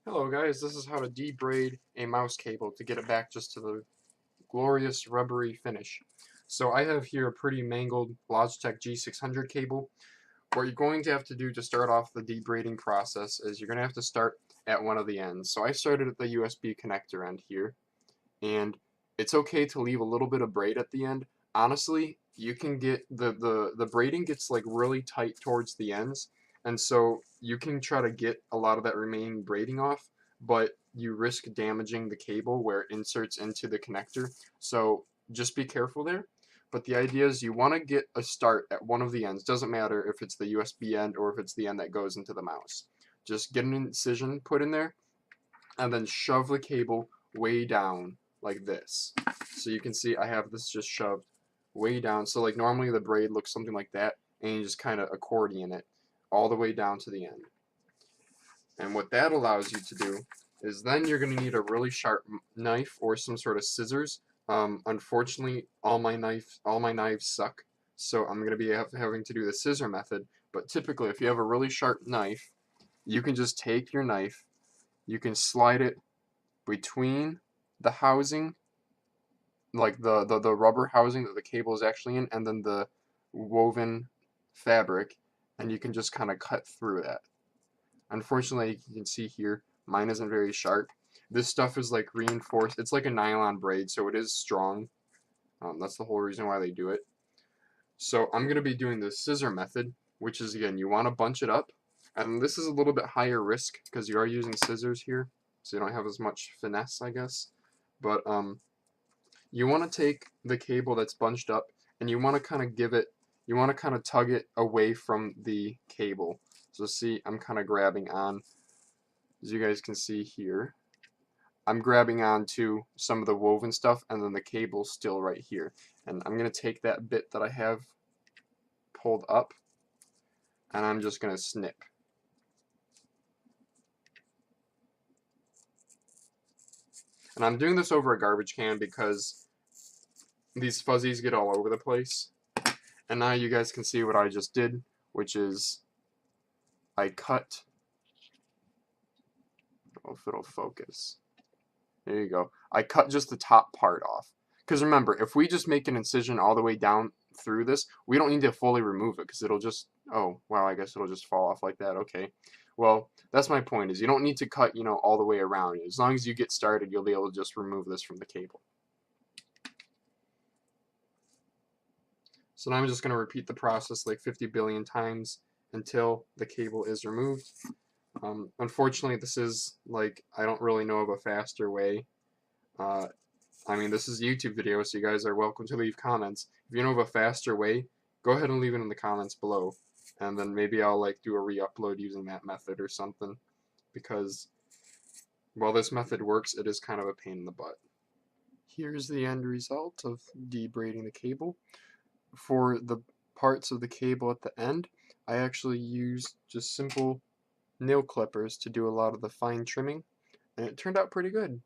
Hello guys, this is how to debraid a mouse cable to get it back just to the glorious rubbery finish. So I have here a pretty mangled Logitech G600 cable. What you're going to have to do to start off the debraiding process is you're going to have to start at one of the ends. So I started at the USB connector end here, and it's okay to leave a little bit of braid at the end. Honestly, you can get the braiding gets like really tight towards the ends, and so you can try to get a lot of that remaining braiding off, but you risk damaging the cable where it inserts into the connector. So just be careful there. But the idea is you want to get a start at one of the ends. Doesn't matter if it's the USB end or if it's the end that goes into the mouse. Just get an incision put in there and then shove the cable way down like this. So you can see I have this just shoved way down. So like normally the braid looks something like that, and you just kind of accordion it all the way down to the end. And what that allows you to do is then you're going to need a really sharp knife or some sort of scissors. Unfortunately, all my knives suck, so I'm going to be having to do the scissor method. But typically, if you have a really sharp knife, you can just take your knife, you can slide it between the housing, like the rubber housing that the cable is actually in, and then the woven fabric, and you can just kind of cut through that. Unfortunately, you can see here, mine isn't very sharp. This stuff is like reinforced. It's like a nylon braid, so it is strong. That's the whole reason why they do it. So I'm going to be doing the scissor method, which is, again, you want to bunch it up. And this is a little bit higher risk because you are using scissors here, so you don't have as much finesse, I guess. But you want to take the cable that's bunched up and you want to kind of you want to kind of tug it away from the cable. So see, I'm kind of grabbing on, as you guys can see here. I'm grabbing onto some of the woven stuff, and then the cable's still right here. And I'm going to take that bit that I have pulled up, and I'm just going to snip. And I'm doing this over a garbage can because these fuzzies get all over the place. And now you guys can see what I just did, which is I cut, oh, if it'll focus. There you go. I cut just the top part off. Because remember, if we just make an incision all the way down through this, we don't need to fully remove it because it'll just, oh, wow, I guess it'll just fall off like that. Okay. Well, that's my point, is you don't need to cut, all the way around. As long as you get started, you'll be able to just remove this from the cable. So now I'm just going to repeat the process like 50 billion times until the cable is removed. Unfortunately, this is like, I don't really know of a faster way. I mean, this is a YouTube video, so you guys are welcome to leave comments. If you know of a faster way, go ahead and leave it in the comments below. And then maybe I'll like do a re-upload using that method or something. Because while this method works, it is kind of a pain in the butt. Here's the end result of debraiding the cable. For the parts of the cable at the end, I actually used just simple nail clippers to do a lot of the fine trimming, and it turned out pretty good.